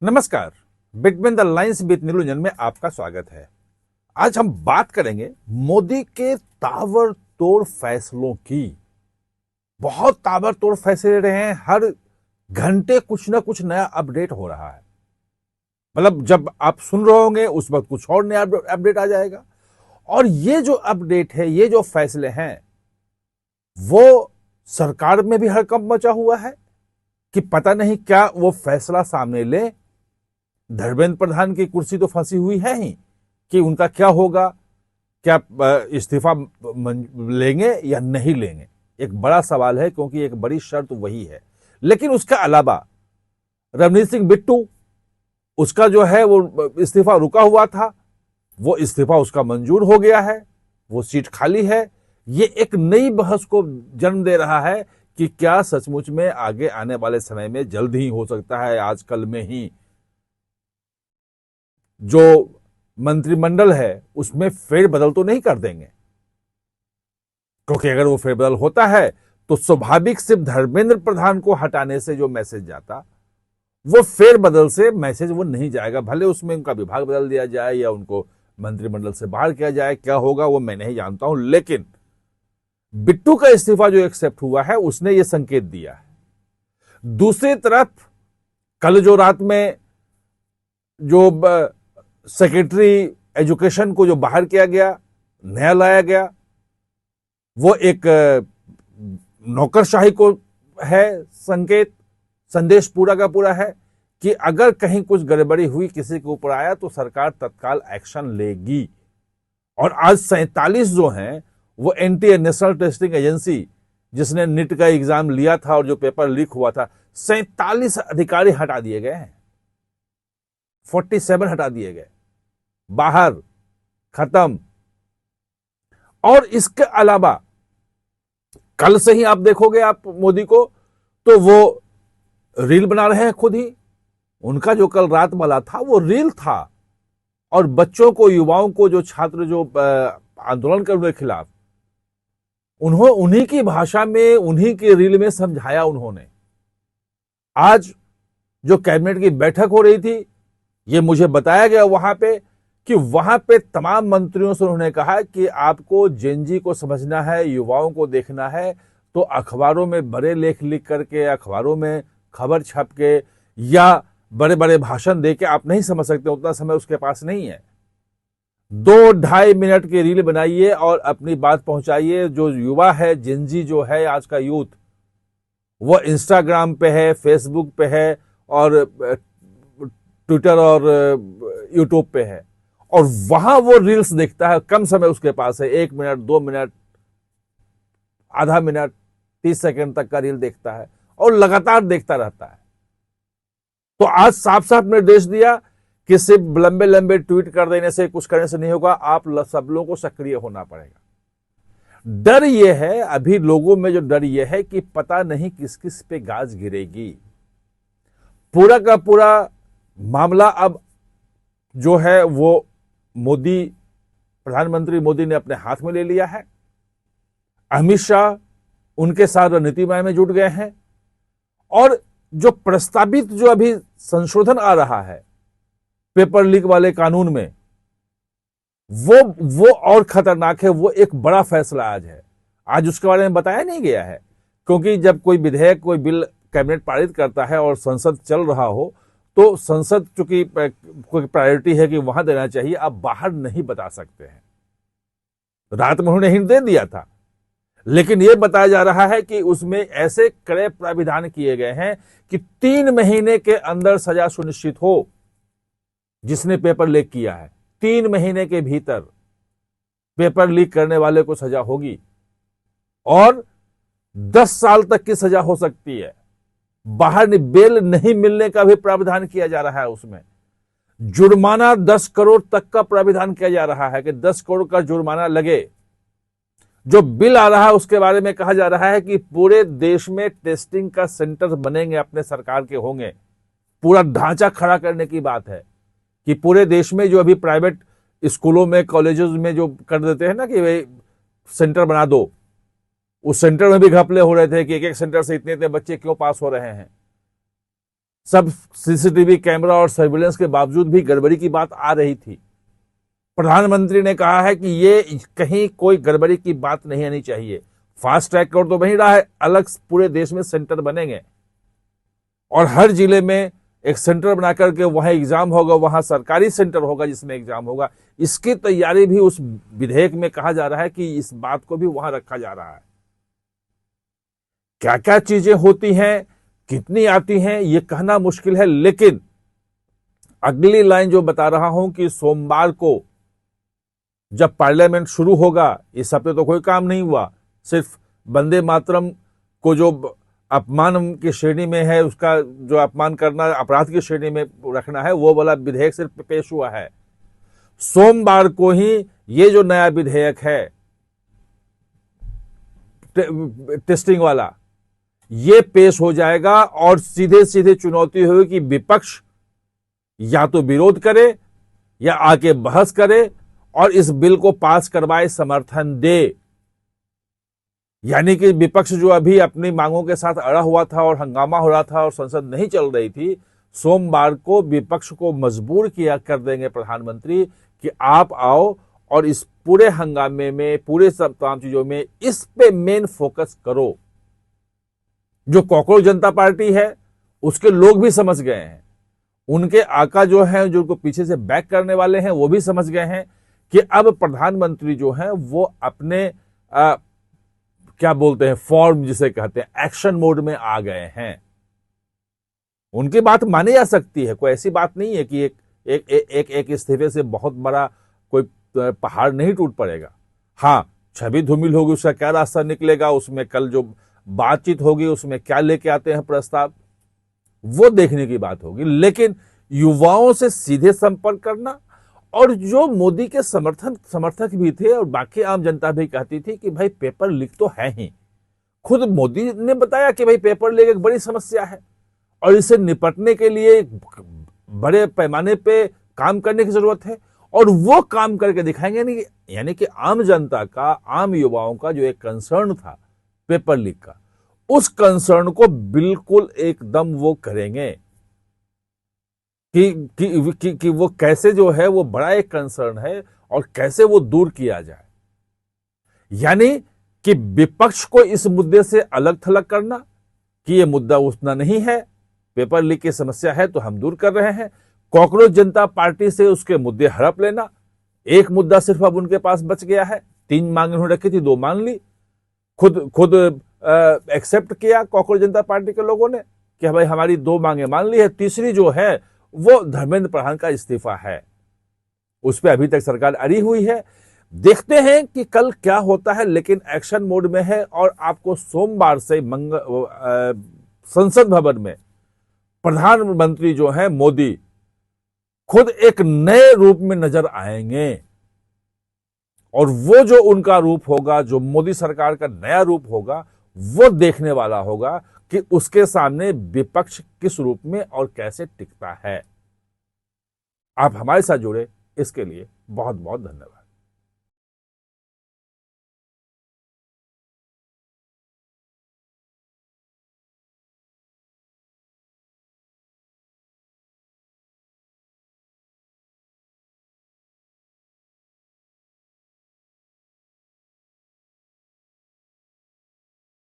नमस्कार। Between the lines with नीलूजन में आपका स्वागत है। आज हम बात करेंगे मोदी के ताबड़तोड़ फैसलों की। बहुत ताबड़तोड़ फैसले ले रहे हैं, हर घंटे कुछ ना कुछ नया अपडेट हो रहा है। मतलब जब आप सुन रहे होंगे उस वक्त कुछ और नया अपडेट आ जाएगा। और ये जो अपडेट है, ये जो फैसले हैं, वो सरकार में भी हड़कंप मचा हुआ है कि पता नहीं क्या वो फैसला सामने ले। धर्मेंद्र प्रधान की कुर्सी तो फंसी हुई है ही कि उनका क्या होगा, क्या इस्तीफा लेंगे या नहीं लेंगे, एक बड़ा सवाल है, क्योंकि एक बड़ी शर्त वही है। लेकिन उसके अलावा रवनीत सिंह बिट्टू, उसका जो है वो इस्तीफा रुका हुआ था, वो इस्तीफा उसका मंजूर हो गया है, वो सीट खाली है। ये एक नई बहस को जन्म दे रहा है कि क्या सचमुच में आगे आने वाले समय में जल्द ही हो सकता है, आजकल में ही जो मंत्रिमंडल है उसमें फेरबदल तो नहीं कर देंगे। क्योंकि अगर वो फेरबदल होता है तो स्वाभाविक सिर्फ धर्मेंद्र प्रधान को हटाने से जो मैसेज जाता, वो फेरबदल से मैसेज वो नहीं जाएगा। भले उसमें उनका विभाग बदल दिया जाए या उनको मंत्रिमंडल से बाहर किया जाए, क्या होगा वो मैं नहीं जानता हूं। लेकिन बिट्टू का इस्तीफा जो एक्सेप्ट हुआ है, उसने ये संकेत दिया है। दूसरी तरफ कल जो रात में जो सेक्रेटरी एजुकेशन को जो बाहर किया गया, नया लाया गया, वो एक नौकरशाही को है संकेत। संदेश पूरा का पूरा है कि अगर कहीं कुछ गड़बड़ी हुई, किसी के ऊपर आया, तो सरकार तत्काल एक्शन लेगी। और आज 47 जो हैं, वो एनटीए, नेशनल टेस्टिंग एजेंसी, जिसने नीट का एग्जाम लिया था और जो पेपर लीक हुआ था, 47 अधिकारी हटा दिए गए हैं। 47 हटा दिए गए, बाहर, खत्म। और इसके अलावा कल से ही आप देखोगे आप मोदी को, तो वो रील बना रहे हैं खुद ही। उनका जो कल रात वाला था वो रील था, और बच्चों को, युवाओं को, जो छात्र जो आंदोलन कर रहे खिलाफ, उन्हीं की भाषा में, उन्हीं के रील में समझाया उन्होंने। आज जो कैबिनेट की बैठक हो रही थी, ये मुझे बताया गया वहां पे कि वहां पे तमाम मंत्रियों से उन्होंने कहा कि आपको जेनजी को समझना है, युवाओं को देखना है, तो अखबारों में बड़े लेख लिख करके, अखबारों में खबर छप के या बड़े बड़े भाषण दे के आप नहीं समझ सकते, उतना समय उसके पास नहीं है। 2-2.5 मिनट की रील बनाइए और अपनी बात पहुंचाइए। जो युवा है, जेनजी जो है, आज का यूथ, वो इंस्टाग्राम पे है, फेसबुक पे है, और ट्विटर और यूट्यूब पे है, और वहां वो रील्स देखता है। कम समय उसके पास है, 1 मिनट, 2 मिनट, आधा मिनट, 30 सेकंड तक का रील देखता है और लगातार देखता रहता है। तो आज साफ साफ निर्देश दिया कि सिर्फ लंबे लंबे ट्वीट कर देने से, कुछ करने से नहीं होगा, आप सब लोगों को सक्रिय होना पड़ेगा। डर यह है, अभी लोगों में जो डर यह है कि पता नहीं किस किस पे गाज गिरेगी। पूरा का पूरा मामला अब जो है वो मोदी, प्रधानमंत्री मोदी ने अपने हाथ में ले लिया है। अमित शाह उनके साथ रणनीतिमय में जुट गए हैं। और जो प्रस्तावित, जो अभी संशोधन आ रहा है पेपर लीक वाले कानून में, वो और खतरनाक है। वो एक बड़ा फैसला आज है। आज उसके बारे में बताया नहीं गया है, क्योंकि जब कोई विधेयक, कोई बिल कैबिनेट पारित करता है और संसद चल रहा हो, तो संसद चूंकि कोई प्रायोरिटी है कि वहां देना चाहिए, आप बाहर नहीं बता सकते हैं। रात में उन्होंने हिंट दे दिया था, लेकिन यह बताया जा रहा है कि उसमें ऐसे कड़े प्राविधान किए गए हैं कि 3 महीने के अंदर सजा सुनिश्चित हो। जिसने पेपर लीक किया है, 3 महीने के भीतर पेपर लीक करने वाले को सजा होगी, और 10 साल तक की सजा हो सकती है। बाहर बेल नहीं मिलने का भी प्रावधान किया जा रहा है। उसमें जुर्माना 10 करोड़ तक का प्रावधान किया जा रहा है कि 10 करोड़ का जुर्माना लगे। जो बिल आ रहा है उसके बारे में कहा जा रहा है कि पूरे देश में टेस्टिंग का सेंटर बनेंगे, अपने सरकार के होंगे। पूरा ढांचा खड़ा करने की बात है कि पूरे देश में जो अभी प्राइवेट स्कूलों में, कॉलेजेस में जो कर देते हैं ना कि भाई सेंटर बना दो, उस सेंटर में भी घपले हो रहे थे कि एक एक सेंटर से इतने इतने बच्चे क्यों पास हो रहे हैं। सब सीसीटीवी कैमरा और सर्विलेंस के बावजूद भी गड़बड़ी की बात आ रही थी। प्रधानमंत्री ने कहा है कि ये कहीं कोई गड़बड़ी की बात नहीं आनी चाहिए। फास्ट ट्रैक कोर्ट तो बन रहा है, अलग पूरे देश में सेंटर बनेंगे और हर जिले में एक सेंटर बना करके वहां एग्जाम होगा, वहां सरकारी सेंटर होगा जिसमें एग्जाम होगा। इसकी तैयारी भी उस विधेयक में कहा जा रहा है कि इस बात को भी वहां रखा जा रहा है। क्या क्या चीजें होती हैं, कितनी आती हैं, यह कहना मुश्किल है, लेकिन अगली लाइन जो बता रहा हूं कि सोमवार को जब पार्लियामेंट शुरू होगा, इस हफ्ते तो कोई काम नहीं हुआ, सिर्फ वंदे मातरम को जो अपमान की श्रेणी में है, उसका जो अपमान करना अपराध की श्रेणी में रखना है, वो वाला विधेयक सिर्फ पेश हुआ है। सोमवार को ही ये जो नया विधेयक है टेस्टिंग वाला, ये पेश हो जाएगा और सीधे सीधे चुनौती होगी कि विपक्ष या तो विरोध करे या आके बहस करे और इस बिल को पास करवाए, समर्थन दे। यानी कि विपक्ष जो अभी अपनी मांगों के साथ अड़ा हुआ था और हंगामा हो रहा था और संसद नहीं चल रही थी, सोमवार को विपक्ष को मजबूर किया कर देंगे प्रधानमंत्री कि आप आओ और इस पूरे हंगामे में, पूरे सब तमाम चीजों में इस पे मेन फोकस करो। जो कॉकरोच जनता पार्टी है उसके लोग भी समझ गए हैं, उनके आका जो है, जो उनको पीछे से बैक करने वाले हैं, वो भी समझ गए हैं कि अब प्रधानमंत्री जो है वो अपने क्या बोलते हैं, फॉर्म जिसे कहते हैं, एक्शन मोड में आ गए हैं। उनकी बात मानी जा सकती है, कोई ऐसी बात नहीं है कि एक इस्तीफे से बहुत बड़ा कोई पहाड़ नहीं टूट पड़ेगा। हाँ, छवि धूमिल होगी, उसका क्या रास्ता निकलेगा, उसमें कल जो बातचीत होगी उसमें क्या लेके आते हैं प्रस्ताव, वो देखने की बात होगी। लेकिन युवाओं से सीधे संपर्क करना, और जो मोदी के समर्थक भी थे और बाकी आम जनता भी कहती थी कि भाई पेपर लीक तो है ही, खुद मोदी ने बताया कि भाई पेपर लीक एक बड़ी समस्या है और इसे निपटने के लिए बड़े पैमाने पे काम करने की जरूरत है और वो काम करके दिखाएंगे। यानी कि आम जनता का, आम युवाओं का जो एक कंसर्न था पेपर लीक का, उस कंसर्न को बिल्कुल एकदम वो करेंगे कि वो कैसे जो है वो बड़ा एक कंसर्न है और कैसे वो दूर किया जाए। यानी कि विपक्ष को इस मुद्दे से अलग थलग करना कि ये मुद्दा उतना नहीं है, पेपर लीक की समस्या है तो हम दूर कर रहे हैं। कॉकरोच जनता पार्टी से उसके मुद्दे हड़प लेना, एक मुद्दा सिर्फ अब उनके पास बच गया है, 3 मांगे उन्होंने रखी थी, 2 मान ली, खुद एक्सेप्ट किया कॉकरोच जनता पार्टी के लोगों ने कि भाई हमारी 2 मांगे मान ली है, तीसरी जो है वो धर्मेंद्र प्रधान का इस्तीफा है, उस पर अभी तक सरकार अड़ी हुई है। देखते हैं कि कल क्या होता है, लेकिन एक्शन मोड में है और आपको सोमवार से संसद भवन में प्रधानमंत्री जो है मोदी खुद एक नए रूप में नजर आएंगे और वो जो उनका रूप होगा, जो मोदी सरकार का नया रूप होगा, वो देखने वाला होगा कि उसके सामने विपक्ष किस रूप में और कैसे टिकता है। आप हमारे साथ जुड़े, इसके लिए बहुत बहुत धन्यवाद।